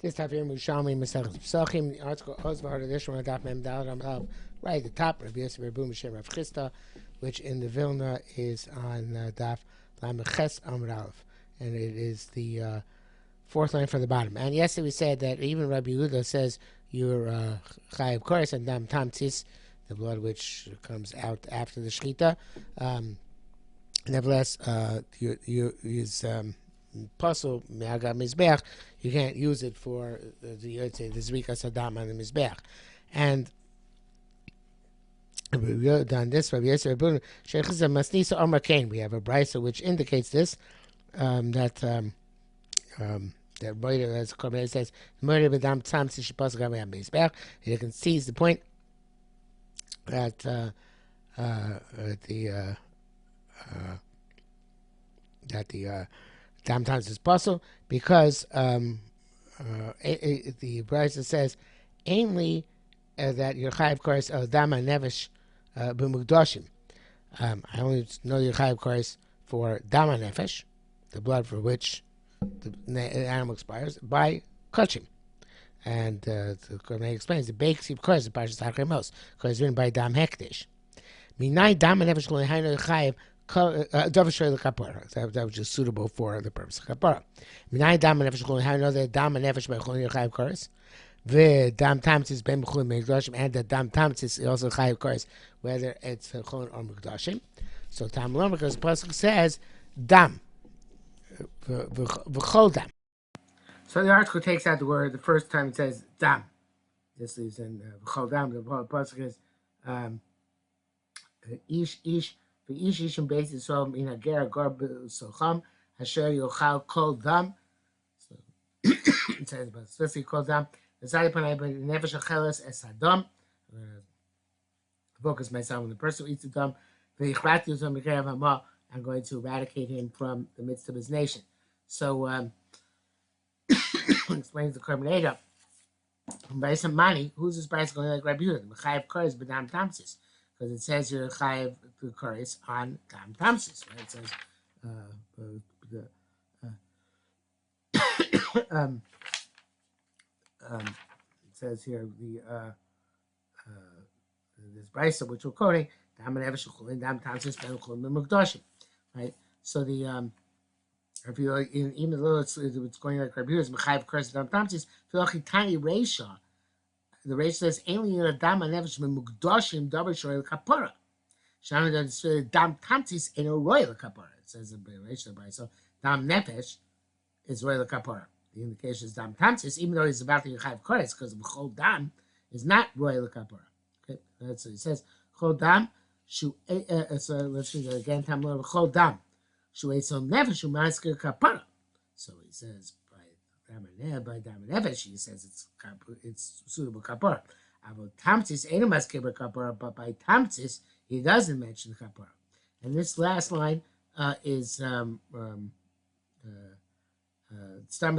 This time here, Yerushalmi Pesachim. The article Ozvar additional on Daf Mem Daled Amrav, right at the top. Rabbi Yosef Rabbi Mishem Rav Chisda, which in the Vilna is on Daf Lameches Amrav, and it is the fourth line from the bottom. And yesterday we said that even Rabbi Yehuda says you're chayiv koros and dam tamtzis, the blood which comes out after the shechita. Nevertheless, you use puzzle me'agam mizbeach. You can't use it for the zrika sadam on the mizbeach. And we've done this. We have a brisa which indicates this, that Boyer, as Korban says, murder b'dam tzamtzi shepasuk gam mizbeach. You can seize the point that the dam times is puzzle because the Brisa says ainly that your chayiv koros of dama nevesh b'mukdashim. I only know your chayiv koros for dama nefesh, the blood for which the animal expires, by kachim. And the Korban explains the basic koros of Parshas Hachemos, because it's written by Dam Hekdesh. Minay dama nefesh lo lehainu chayiv. That was just suitable for the purpose of kapara. How know that dam nefesh by chulin chayiv koros? The dam tamtzis ben chulin mekdashim, and the dam tamtzis is also chayiv koros, whether it's chulin or mekdashim. So tam lom, because the pasuk says dam v'chol dam. So the article takes out the word the first time it says dam. This is in v'chol dam. The pasuk is ish. Ish ishim beis Yisrael in Hager Gar Socham Hasher Yochal Kol Dam. So it says about especially Kol Dam. The side upon I but Nefesh Acheles Es Hadam. Focus myself on the person who eats the dam. V'yichrat Yisrael Mikerav Hama. I'm going to eradicate him from the midst of his nation. So explains the Korban Eda. By some money, who's this price going like Rabbi Yehuda? Mechayev Koros B'dam Tamsis. Because it says you're chayiv the koros on dam tamsis, right? It says it says here this brisa which we're quoting dam nefesh chulin dam tamsis ben chulin mukdashim, right? So the if you even though it's going like Rabbi Yehuda, mechayiv koros dam tamsis, feel like tiny reisha. The Reish says, "Alien Adam Nefesh Mukdashim Davar Shoyel Kapara." Shana that it's Dam Tamtis in a royal Kapara. It says in the Reish so Dam Nefesh is royal Kapara. The indication is Dam Tamtis, even though he's about to Chayiv Koros, because the Chol Dam is not royal Kapara. Okay, that's what it says. Chol Dam Shu. So let's read it again. Tam Lo Chol Dam Shu Eitzom Nefesh Umasker Kapara. So he says. By dam nefesh, he says it's suitable kapara. About tamtzis ain't a maskeba kapara, but by tamtzis he doesn't mention kapara. And this last line is some of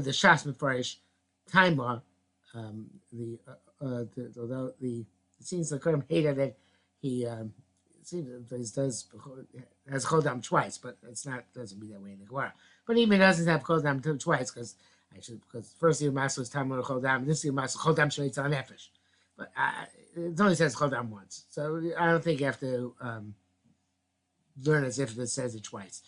the Shas Mefarish Taima. Although it seems like Kerem hated that he seems that he has chodam twice, but it's not doesn't be that way in the Gemara. But even doesn't have chodam twice because. Because first year master was Tamar Chodam, this year master Chodam Shreitz on Nefesh. But it only says Chodam once. So I don't think you have to learn as if it says it twice.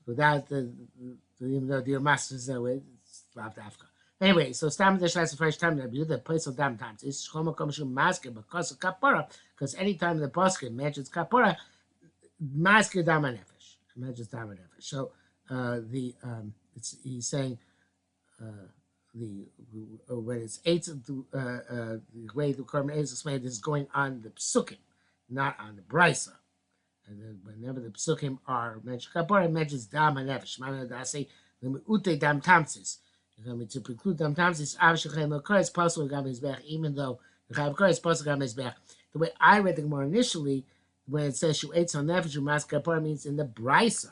Without even though the master is that way, it's Lav Dafka. Anyway, so Stam the Shas fresh time the place of Dam times is Shlomo Komshum Masker because of Kapara, because anytime the Pasuk mentions Kapara, Masker Dam Nefesh. Mentions Dam Nefesh. So he's saying when it's eight the way the Korban is explained, this is going on the psukim, not on the brisa. And then whenever the psukim are mentioned, kapara mentions dam and nefesh. Mana da say the ute dam tamsis. To preclude dam tamsis, avshachem l'koros possible gam mizbech. Even though the chayav koros possible gam mizbech. The way I read the Gemara initially, when it says shu eitz on nefesh umas kapara means in the brisa.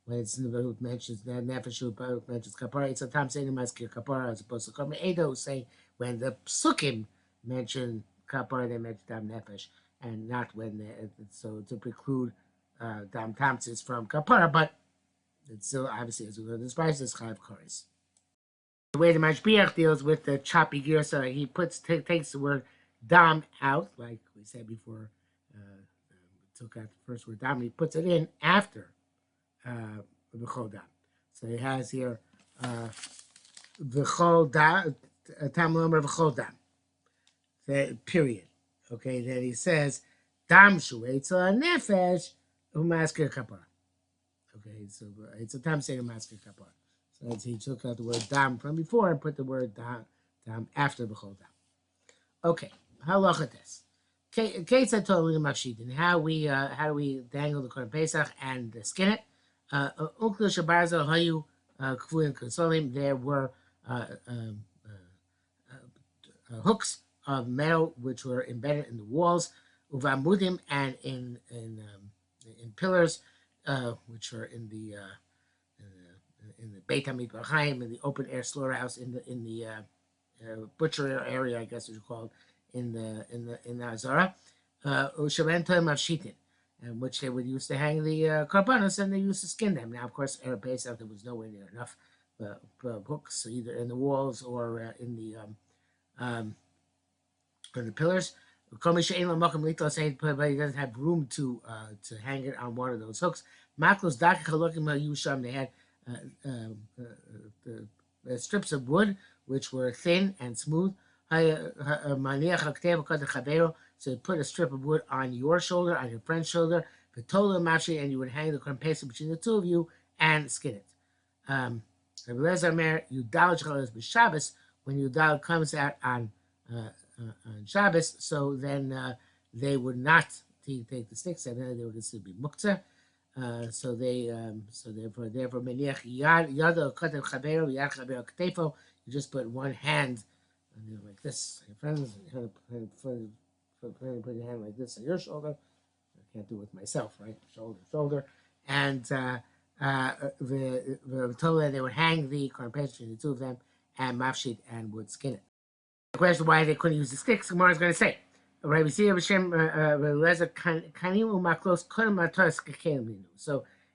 When it's in the Baruch mentions that Nefesh Baruch mentions Kapara, it's a time saying Maskir Kapara as opposed to Korban Edo saying when the Psukim mention Kapara, they mention Dam Nefesh, and not when so to preclude Dam Tamtzis from Kapara, but it's still obviously as we go to this price is Chayav Koros. The way the Mashbiach deals with the choppy gear, so he takes the word dam out, like we said before. Took out the first word dam, he puts it in after v'chol dam. So he has here v'chol dam, tam lomer v'chol dam. Period. Okay, then he says dam shu eitzel nefesh umasker kapara. Okay, so it's a tam say umasker kapara. So he took out the word dam from before and put the word dam after v'chol dam. Okay, halacha this. Kate said totally mafshit, and how do we dangle the korban pesach and skin it? Uklu shabarza hayu kvuim konsolim. There were hooks of metal which were embedded in the walls, uvamudim, and in pillars, which are in the Beit HaMikvahim, in the open air slaughterhouse, in the butcher area, I guess it's called, in the Azara, Ushaventa Mafshitin, and which they would use to hang the karbanos, and they used to skin them. Now, of course, Erev Pesach, there was nowhere near enough hooks, either in the walls or in the pillars. But he doesn't have room to hang it on one of those hooks. Maklos Yusham, they had strips of wood which were thin and smooth. So you put a strip of wood on your shoulder, on your friend's shoulder, and you would hang the korban pesach between the two of you and skin it. When Yudal comes out on Shabbos, so then they would not take the sticks, and then they would consider to be muktzah. So therefore, meniach yado katev chavero yad chavero ktefo. You just put one hand like this. Your friends, put your hand like this on your shoulder. I can't do it with myself, right? Shoulder, and the Torah, they would hang the korban pesach between the two of them, and mafshit, and would skin it. The question why they couldn't use the sticks, Gemara is going to say. So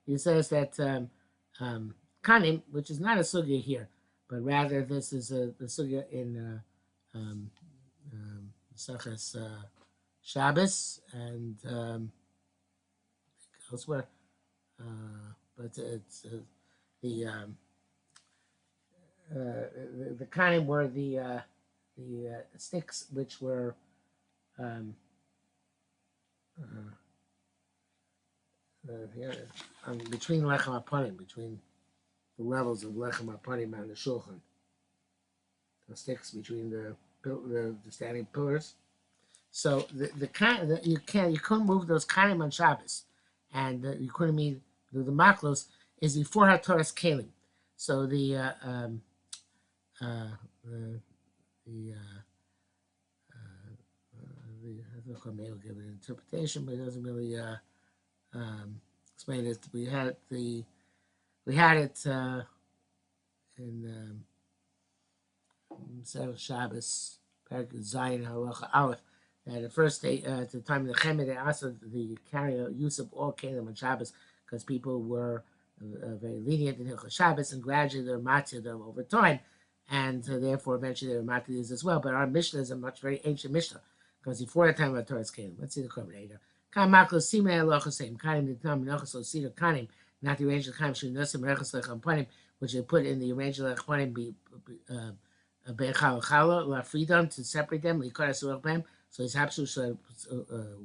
he says that kanim, which is not a sugya here, but rather this is a sugya in Sachas Shabbos and elsewhere, but it's the kanim were the sticks which were between lechem apanim, between the levels of lechem apanim and the shulchan. The sticks between the standing pillars. So you couldn't move those kanim on Shabbos, and you couldn't move the maklos is before hatoras kelim. So I will give an interpretation, but it doesn't really explain it. We had it in Sefer Shabbos, Perek Zayin Halacha Aleph. That the first day, at the time of the Chemed, they asked the carry use of all kelim on Shabbos because people were very lenient in Hilchos Shabbos, and gradually they were matir them over time, and therefore eventually they were matir these as well. But our Mishnah is a very ancient Mishnah, because before the time of Torah's came. Let's see the commentator. Kan maklos simei halacha same kanim the tam menachos osira kanim, not the arranged kanim should nosim rechos lechem panim, which they put in the arranged lechem panim be bechal chala lafridam to separate them likaras u'rabem. So it's absolute so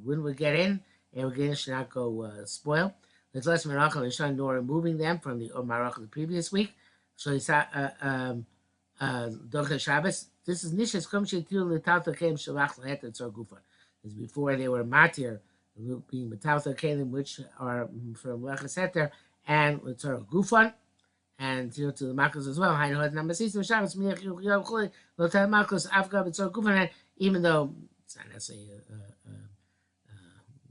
wind would get in, air would get in, should not go spoil. There's less marachal and nor removing them from the marachal the previous week. So it's Docha Shabbos. This is Nishas Kum Shetil L'Talta Kem Shalach L'Heter Tzor Gufa. Is before they were matir, being Metalta Kelim, which are from Leches Heter and L'Tzor Gufan, and to the Makos as well. I know it number 6 Shabbos Miach Yuchiyah Chuli L'Tal Makos Afka L'Tzor Gufan. Even though it's not necessarily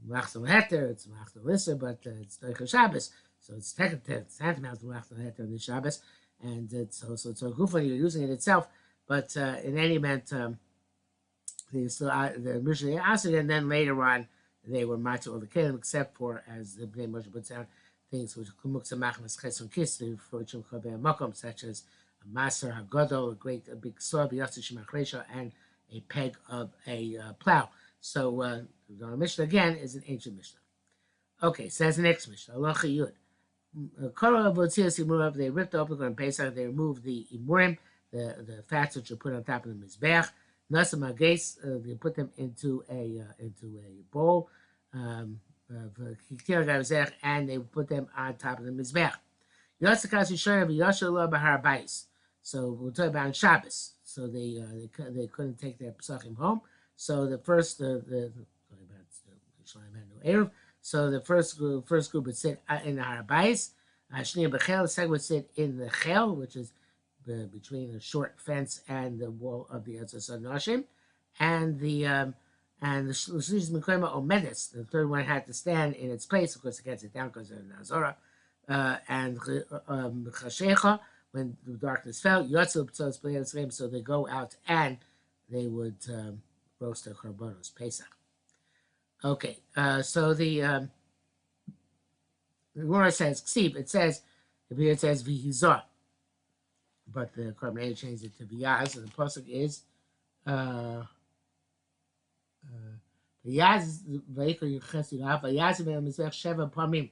L'Achtel Heter, it's L'Achtel Lisser, but it's Docha Shabbos, so it's tantamount to L'Achtel Heter on the Shabbos. And it's also Tzor Gufan, you're using it itself, but in any event, they still the Mishnah asked it, and then later on they were matzah all the kelim, except for, as the Bnei Moshe puts down, things which kumuksa machmas cheson kis for makom, such as a maser hagadol, a big saw, and a peg of a plow. So the Mishnah again is an ancient Mishnah. Okay, says the next Mishnah. Halacha Yud. They ripped open on Pesach. They removed the imurim, the fats which are put on top of the mizbeach. Nasam hages. They put them into a bowl. And they put them on top of the mizbeach. So we'll talk about Shabbos. So they couldn't take their Pesachim home. So the first so the first group would sit in the Harabais. Shnei Bechel, the second would sit in the Chel, which is between the short fence and the wall of the Etzas Nashim, and the Shlish Mekoima Omedes. The third one had to stand in its place, of course, it gets it down because of Nazora. And Chashecha, when the darkness fell, Yotzel, so they go out and they would roast their korbanos Pesach. Okay, so the Gemara says Ksiv. It says Vihizar, but the Karbanei changed it to Viyaz, and the pasuk is Viyaz Vayikra Yuches Yirav Vayaz Mizbech Sheva Pamim.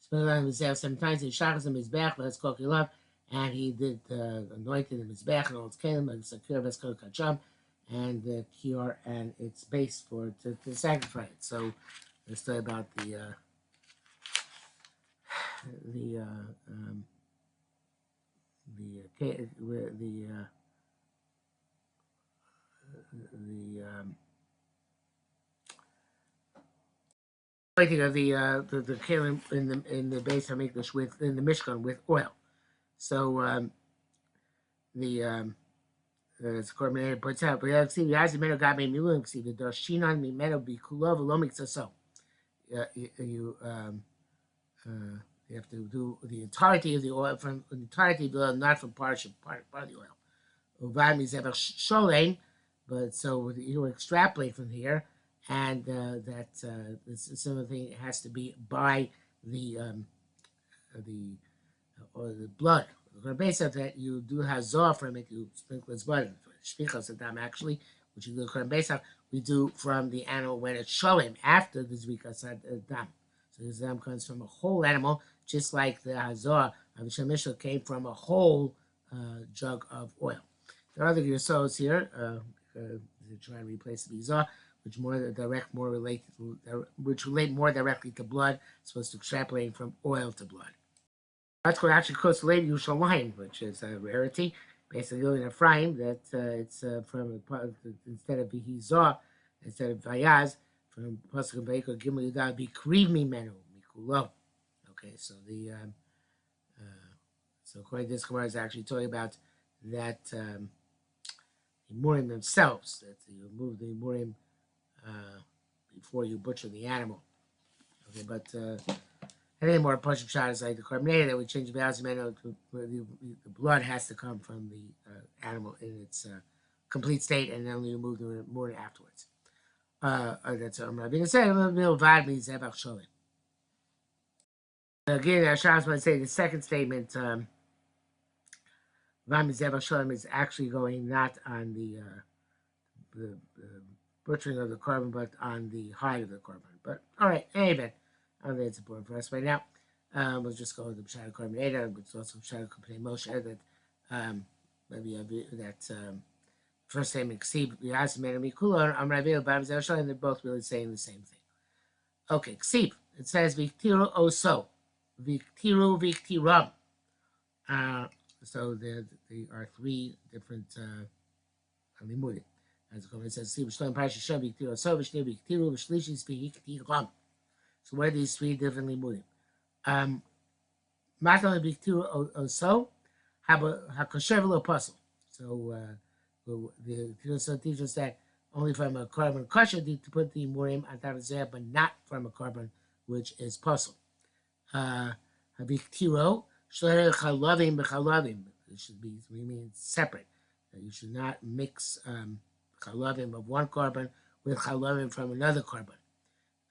Sometimes he shachas the mizbech, but it's called kilav, and he did anointed the mizbech and all its kelim, and sakir veskol kacham, and the cure and its base for to sacrifice it. So let's talk about the lighting of the kelim in the base of English in the Mishkan with oil. So as Korban points out, you have to do the entirety of the oil from the entirety of the oil, not from part of the oil. But so you extrapolate from here, and that similar thing has to be by the blood. Based on that, you do hazor from it. You sprinkle its blood, shpichas adam actually, which you do based on. We do from the animal when it's showing after the zrikas adam. So the dam comes from a whole animal, just like the hazor of Shemishah came from a whole jug of oil. There are other yosos here. They try to replace the bizarre, which relate more directly to blood, supposed to extrapolate from oil to blood. That's what actually close to later Yerushalmi, which is a rarity. Basically, only a frame that it's from instead of Behizah, instead of Vayaz, from Pasuk Vayikra Gimel Yudah be Krivmi Menu Mikulo. Okay, so so according to this Gemara is actually talking about that Imurim themselves, that you remove the Imurim before you butcher the animal. Okay, but anything more push shot is like the carbonate that we change the Vayaz the blood has to come from the animal in its complete state, and then you remove the Imurim afterwards. That's what I'm not going to say. Again, Ashaz might say the second statement, is actually going not on the butchering of the carbon, but on the hide of the carbon. But all right, anyway, I don't think it's important for us right now. We'll just go with the Pshat Carbon Ada, which is also Pshat Company Moshe, that maybe that first statement, Ksib, Yas, Mikula, Amravil, Bab Zershal, and they're both really saying the same thing. Okay, Ksib, it says Viktiru Oso, Viktiru Viktiram. So there are three different limudim. As it says, Ksib, Shloim, Parasha, Shem, Viktiru Oso, Vishne, Viktiru, Vishlishis, Viktiram. So what are these three different limudim? Matan Viktiru Oso, HaKosher V'lo Puzzle. So the Tiroso teaches that only from a carbon kosher to put the murim on top of the but not from a carbon which is puzzle. Habiktiro shler chalavim b'chalavim. It should be separate. You should not mix chalavim of one carbon with chalavim from another carbon.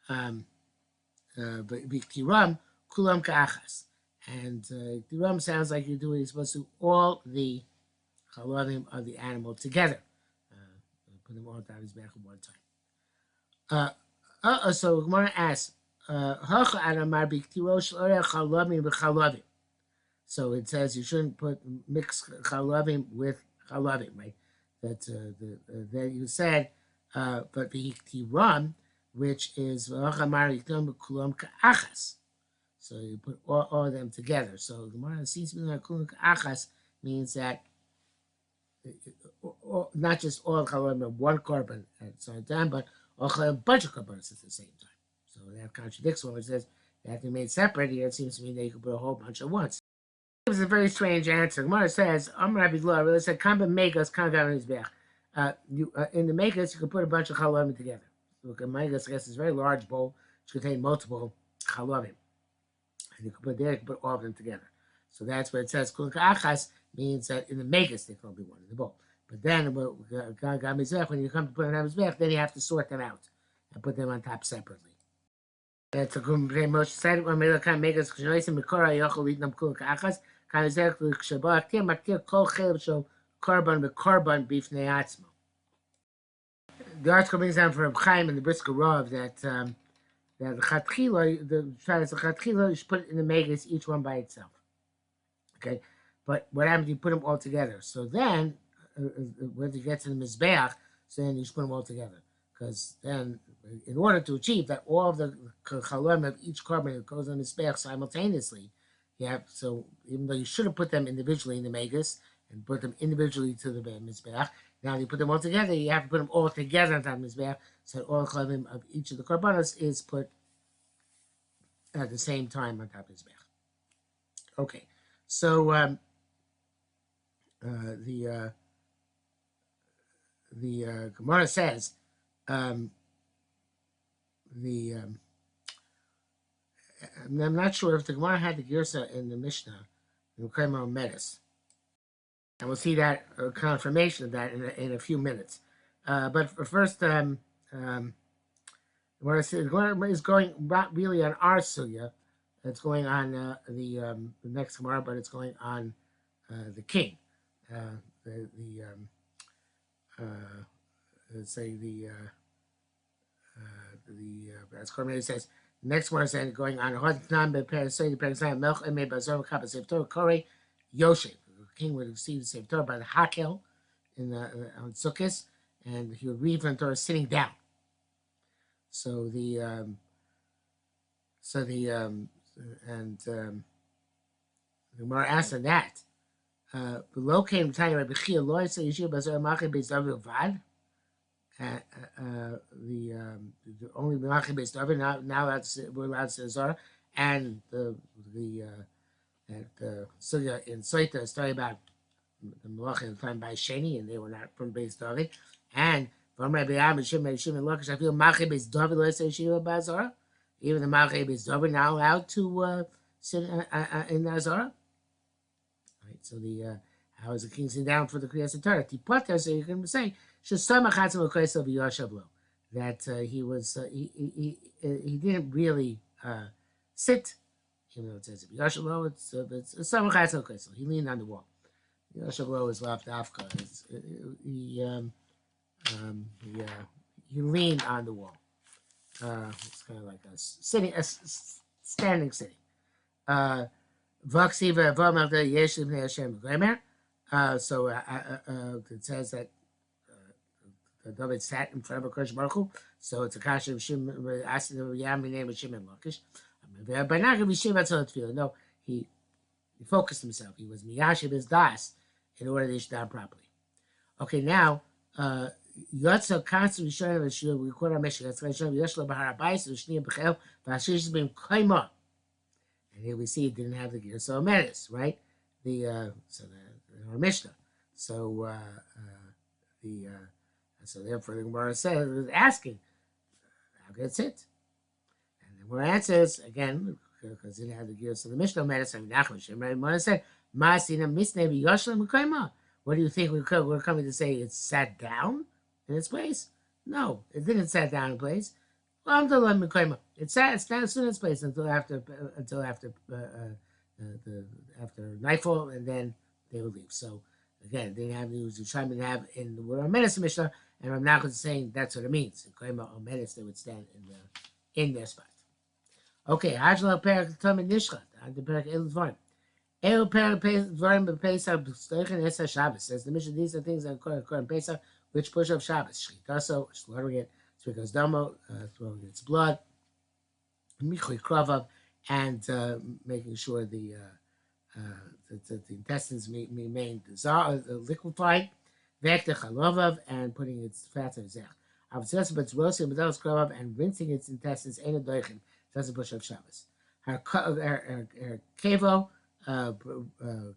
But biktiram kulam ka'achas, And Tiram sounds like you're supposed to do all the chalavim of the animal together. Put them all down his back at one time. So Gemara asks, so it says you shouldn't mix chalavim with chalavim, right? That you said, but the tiram, which is achas. So you put all of them together. So the Gemara seems to be like achas means that not just all chalavim of one korban at the same time, but also a bunch of korbanos at the same time. So that contradicts when it says they have to be made separate. Here it seems to me they could put a whole bunch at once. It was a very strange answer. Gemara says, Rabbi Lo, it said, "Kamba megas, kamba mizbech." In the megas, you can put a bunch of chalavim together. Look, a megas, I guess, is a very large bowl which contains multiple chalavim, and you can put all of them together. So that's what it says. Kulka achas means that in the megas they can only be one in the bowl. But then when you come to put them on mizbech, then you have to sort them out and put them on top separately. That's a good Moshe said when Melacham megas kshnoisim mikora yochel lidnam kulka achas. The article brings down from Chaim and the Brisker Rav that the chatchila, the chatchila, you should put it in the megas, each one by itself. Okay, but what happens? You put them all together. So then, when you get to the mizbeach, so then you should put them all together, because then, in order to achieve that, all of the chalam of each korban goes on the mizbeach simultaneously. So even though you should have put them individually in the megas and put them individually to the mizbeach, now you put them all together. You have to put them all together on top of the mizbeach, so all the chalavim of each of the korbanos is put at the same time on top of the mizbeach. Okay, so the Gemara says I'm not sure if the Gemara had the Girsa in the Mishnah in Kramer Medis. And we'll see that confirmation of that in a few minutes. But first, the Gemara is going not really on our sugya. It's going on the next Gemara, but it's going on the king. As Cormier says, the next one is going on. Yosef, the king would receive the same Torah by the Hakel on Sukkot, and he would read from Torah sitting down. So the Gemara asks on that. Below came Tanya Rabbi Chia Loy say Yeshiva Bazar Machi Beis David Vad. The only Malachi based David now we're allowed to say Zara, and the Sugya in Soita is talking about the Malachi in the time by Sheni, and they were not from base David. And from Rabbi Am and Shimon Lakish, I feel Malachi based David let's say Shiva Bazara. Even the Malachi based David now allowed to sit in Nazara. Right, so how is the king sitting down for the Kriyas Torah? Tipoter, so you can say that he didn't really sit, even though it says Yashalo, it's he leaned on the wall. Yashalo is left Afka. He leaned on the wall. It's kind of like a sitting, standing sitting. So it says that David sat in front of Kodesh Baruch Hu, so it's a kasha of Shimon asking the Yami name of Shimon Lakish. But not going to be Shimon Tefillah. No, he focused himself. He was miyashiv his das in order to ish down properly. Okay, now Yotza Kansu Rishon of Shul. We quote our Mishnah. That's Rishon Yeshlo Bahar Abayis Rishniya Bechel Vashish Bim Kaima. And here we see it didn't have the gear, so Medes, right? Our Mishnah. So so therefore the Gemara says asking, how can it sit? And the Gemara answers again because it had the gear. So the Mishnah Medes and Nachman Gemara said, "Ma'asina misnei b'yoshel mekayma." What do you think we're coming to say? It sat down in its place? No, it didn't sat down in place. It sat down soon in its place until after the after nightfall, and then they would leave. So again, they have the Yerushalmi to have in the word Omedes Mishnah, and I'm not saying that's what it means. In Omedes, they would stand in their spot. Okay, Hajla Perak Tamid Nishchat, the Perak Elvon. El Perak Dvarim Pesach Stoichin Esa Shabbos. Says the Mishnah, these are things that occur in Pesach which push up Shabbos. Shchitaso, slaughtering it, because Damo, throwing its blood, Michui Kravav, and making sure that the intestines remain liquefied, Vekta Chalovav, and putting its fats in Zech. Avtzes, but roasting Medalos Kravav and rinsing its intestines in a doichin doesn't push up Shabbos. Her kevo,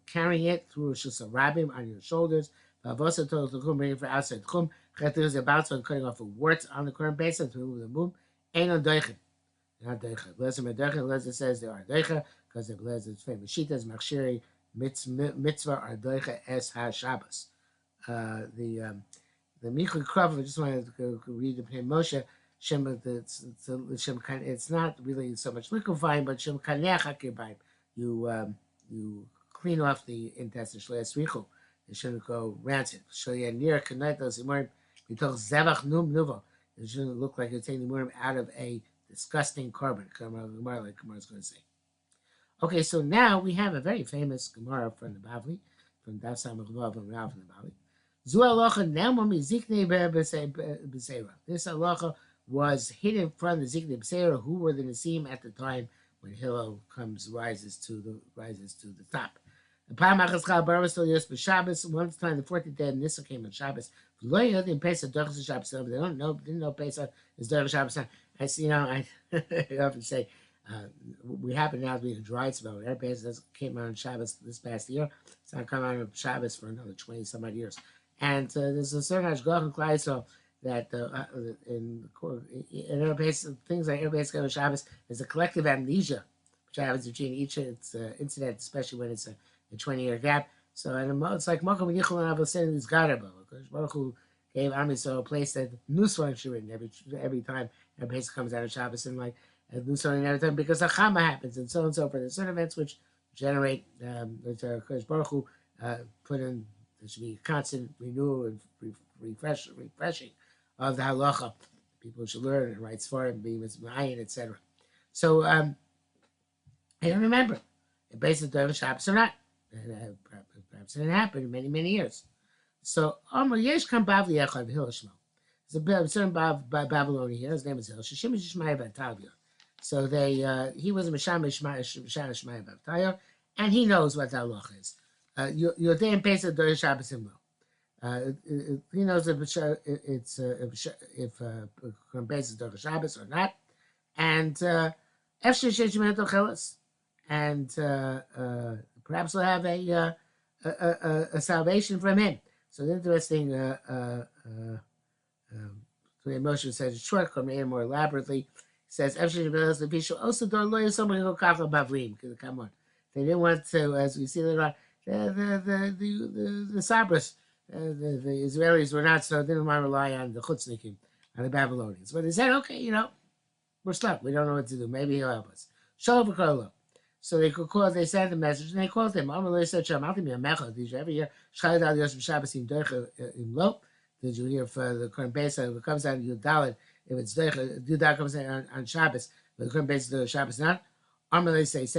carrying it through Shusha Rabim on your shoulders. Vavosa told the chum, bringing for outside the chum. Chetu is about to cutting off a wart on the current basin to remove the mum. Ain't on doichin. Not doicha. Lezer medeicha. Lezer says there are doicha because of Lezer's famous shitas machshiri mitzvah are doicha es ha Shabbos. The Michul Krav. I just wanted to read the name Moshe. It's not really so much liquefying, but Shem Kaneach Hakibayim. You clean off the intestines. Shleis Richu. It shouldn't go rancid. Shleis near Kanaitos Imurim. B'toch Zevach Num Nuvo. It shouldn't look like you're taking the Imurim out of a disgusting carbon. Gemara, like Gemara's going to say. Okay, so now we have a very famous Gemara from the Bavli, from Daf Samach Vav and Rav from the Bavli. Zu halacha nemo miziknei b'seira. This halacha was hidden from the Ziknei B'Seira, who were the Nasim at the time when Hillel rises to the top. The Pamachas Chal Bar still used for Shabbos. Once time, the 14th day of Nissa came on Shabbos. They don't didn't know Pesach is Derech Shabbos. I see, I often say we happen now to be in a dry spell. Our Pesach came out on Shabbos this past year. It's not coming out on Shabbos for another 20 some odd years. And there's a certain Hashgach and Klai, so that in things like everybody's going to Shabbos, there's a collective amnesia which happens between each incident, especially when it's a 20-year gap. So it's like Malcolm Yichul and Abel saying this Garabo, because Baruch Hu gave Am Yisrael a place that Nusran should written every time a Pesach comes out of Shabbos, and like Nusran every time because a Chama happens and so forth. There's certain events which generate because Baruch Hu put in. There should be constant renewal and refreshing of the halacha. People should learn and write for it, be Ma'ayin, etc. So I don't remember if basically Derech Shabbos or not. Perhaps it didn't happen in many years. So Amar Yesh Kam Bavli Echad Hirshmo. There's a certain Babylonian here. His name is Hil. Shishim Shishmai Batavia. So he was a Misham Shmai Batavia, and he knows what the halacha is. Your day in Pesach Derech Shabbos in he knows if it's if Pesach Derech Shabbos or not, and Efshir Shishmai Tochelas, and perhaps we'll have a salvation from him. So the interesting Moshe says it's short, more elaborately. He says, also don't lawyer somebody who kafla bavlim. Come on, they didn't want to, as we see later on, the Sabras, the Israelis were not so didn't want to rely on the Chutznikim, on the Babylonians. But they said, okay, we're stuck. We don't know what to do. Maybe he'll help us. Shalom. So they could call. They sent a message, and they called him. Every year, did you hear for the current base? If it comes out of Yudalit, if it's Yudalit comes out on Shabbos, but the current base of Shabbos not. Amalei said,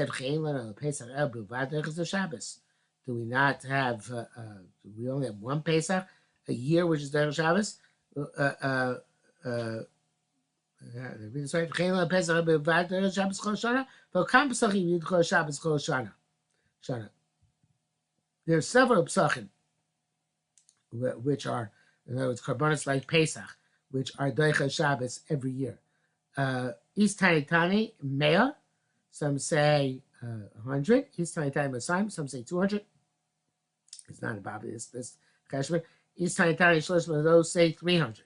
Shabbos. Do we not have? Do we only have one Pesach a year, which is Derech Shabbos? There are several psachim which are, in other words, karbonos like Pesach, which are Derech Shabbos every year. East Tani Mea, some say 100. East Tani Masayim, some say 200. It's not about this Kashmir. East Tani Shlosh, those say 300.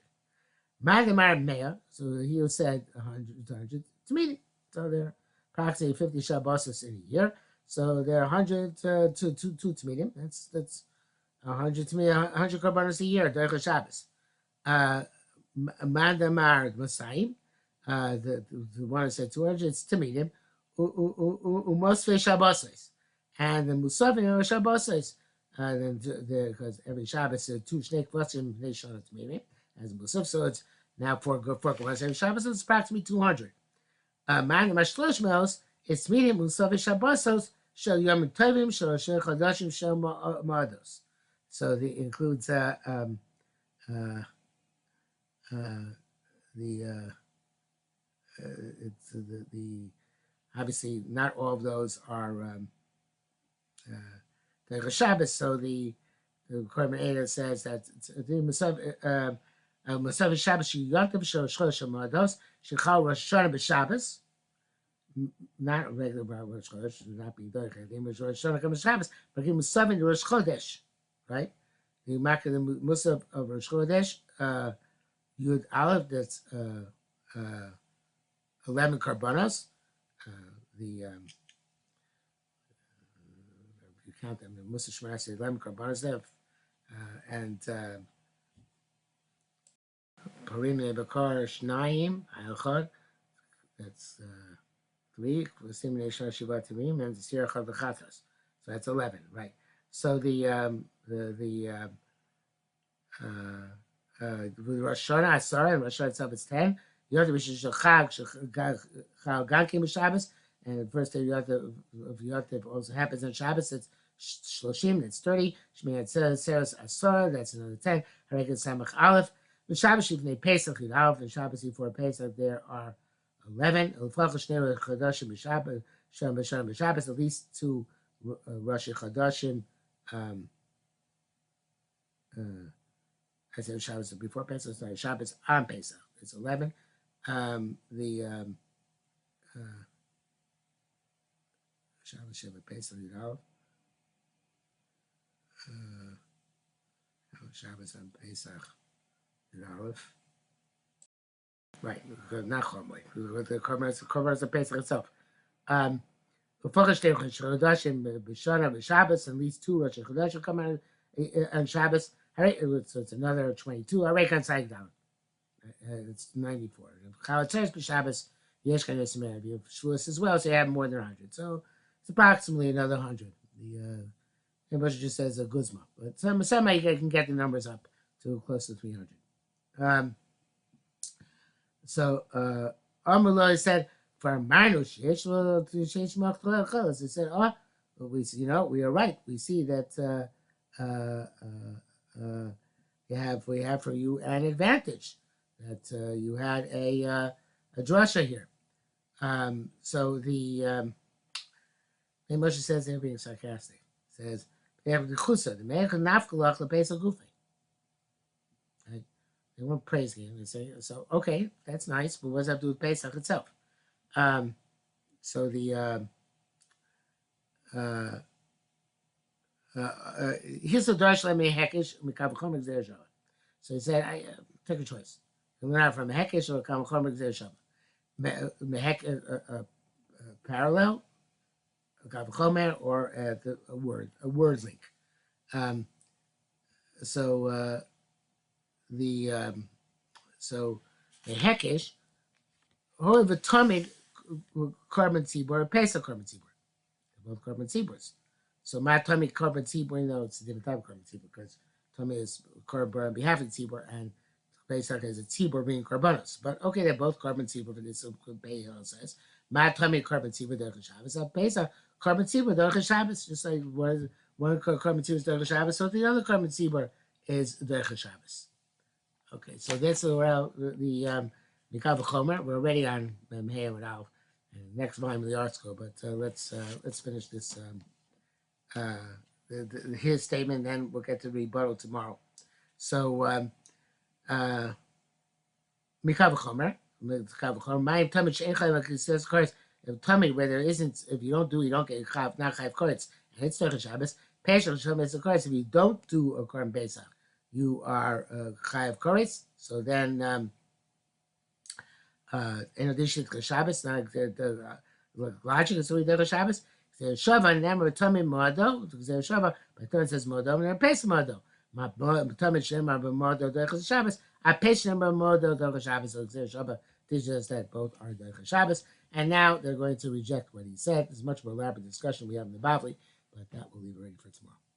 Magamar Mea, so he said 100 to meet it. So there are approximately 50 Shabbos in a year. So there are 100 to meet him. That's 100 to me, 100 korbanos a year. Derech Shabbos. Mandamar Masayim, the one who said 200, it's to meet him. Umosfe Shabbos. and the Musafin or Shabbos. Then because every Shabbos is two Shnei Kvasim Bnei Shana Tmeimim as Musaf, so it's now four Kvasim every Shabbos. So it's approximately 200. Man Mashlosh Mels, it's medium Musaf Shabbosos Shel Yom Tovim Shel Shel Chadashim Shel Ma'ados. So it includes the it's the obviously not all of those are the Shabbos. So the Korban Eda says that the Masav Shabbos Yontav Shel Shlosh Moedos Shechal Rosh Hashanah b'Shabbos, not regular Rosh Chodesh, not being Doicha. They Rosh Hashanah comes Shabbos, but he Masav in Rosh Chodesh, right? The mark of the Musav of Rosh Chodesh, Yud Aleph, that's 11 Karbanos. The you count them, the Musa Shemar says 11 Karbanos there, and Parim Nebakar Shnayim Ayachad, that's 3. Vasim Neshar Shivat Timim, and the Sirachad V'Chatras. So that's 11, right? So the Rosh Hashanah Asara and Rosh Hashanah itself is 10. Yontav B'Shishal Chag Gankim B'Shabbos, and the first day of Yontav also happens on Shabbos. It's Shloshim, that's 30. Shmei Atzeres Asara, that's another 10. Harekat Samach Aleph. The Shabbos Shivnei Pesach Yud Aleph. The Shabbos before Pesach there are 11. Shabbos, at least 2 Rosh Chodashim. I said Shabbos before Pesach. Sorry, Shabbos on Pesach. It's 11. Shabbos Shabbat Pesach Yud Aleph. Shabbos on Pesach Yud Aleph. Right, not Chormoy. The Korban is the Pesach itself. Focus on Chodashim b'Shana b'Shabbos. At least 2 Rosh Chodashim come out on Shabbos. All right, so it's another 22. I reckon it's down. It's 94. Chalatzeres b'Shabbos. Yesh Kanes Me'av. You have Shavuos as well, so you have more than 100. So it's approximately another 100. The English just says a guzma, but somehow you can get the numbers up to close to 300. So Amaloi said for Manush, he said, oh, we are right. We see that we have for you an advantage that you had a drasha here. So the Moshe says they're being sarcastic. Says they have the chusa, the me'ech nafkalach lepesach gufei. They weren't praising him. They say, so okay, that's nice, but what does that have to do with Pesach itself? So the here's the Darsh Lemi Hekesh Mikavachom Exer Shabbat. So he said, I take a choice. You learn out from Hekesh or Kavachom Exer Shabbat. Parallel, Kavachomer, or a word link. So the Hekesh, however, Tamid carbon tzibor, a Pesach carbon tzibor. They're both carbon tzibors. So my Tamid carbon tzibor, it's a different type of carbon tzibor because Tamid is carbon on behalf of tzibor and Pesach is a tzibor being carbonos. But okay, they're both carbon tzibor for this. So Be'el says my Tamid carbon tzibor derech Shabbos. So Pesach carbon tzibor derech Shabbos, just like one carbon tzibor is derech Shabbos, so the other carbon tzibor is derech Shabbos. Okay, so that's the Mikal V'Chomer. We're already on Meir and Alf, and next volume of the art school. But let's finish this his statement, then we'll get to rebuttal tomorrow. So Mikal V'Chomer, my Tamid She'enchai, like it says, of course, if Tamid where there isn't, if you don't get Chav, not Chav Koretz, and it's Derech Shabbos. Pesach Shabbos, of course, if you don't do a Korban Pesach, you are Chayav Koretz. So then, in addition to Shabbos, not the logic is really the Shabbos. Shava and Namar Tamid Moado, because there's Shava, but then it says Moado, and then Pesach Moado. Tamid Shemar Moado Derech Shabbos. I Pesach Shemar Moado Derech Shabbos. So there's Shava teaches that both are Derech Shabbos. And now they're going to reject what he said. There's much more elaborate discussion we have in the Bavli. but that we'll leave it ready for tomorrow.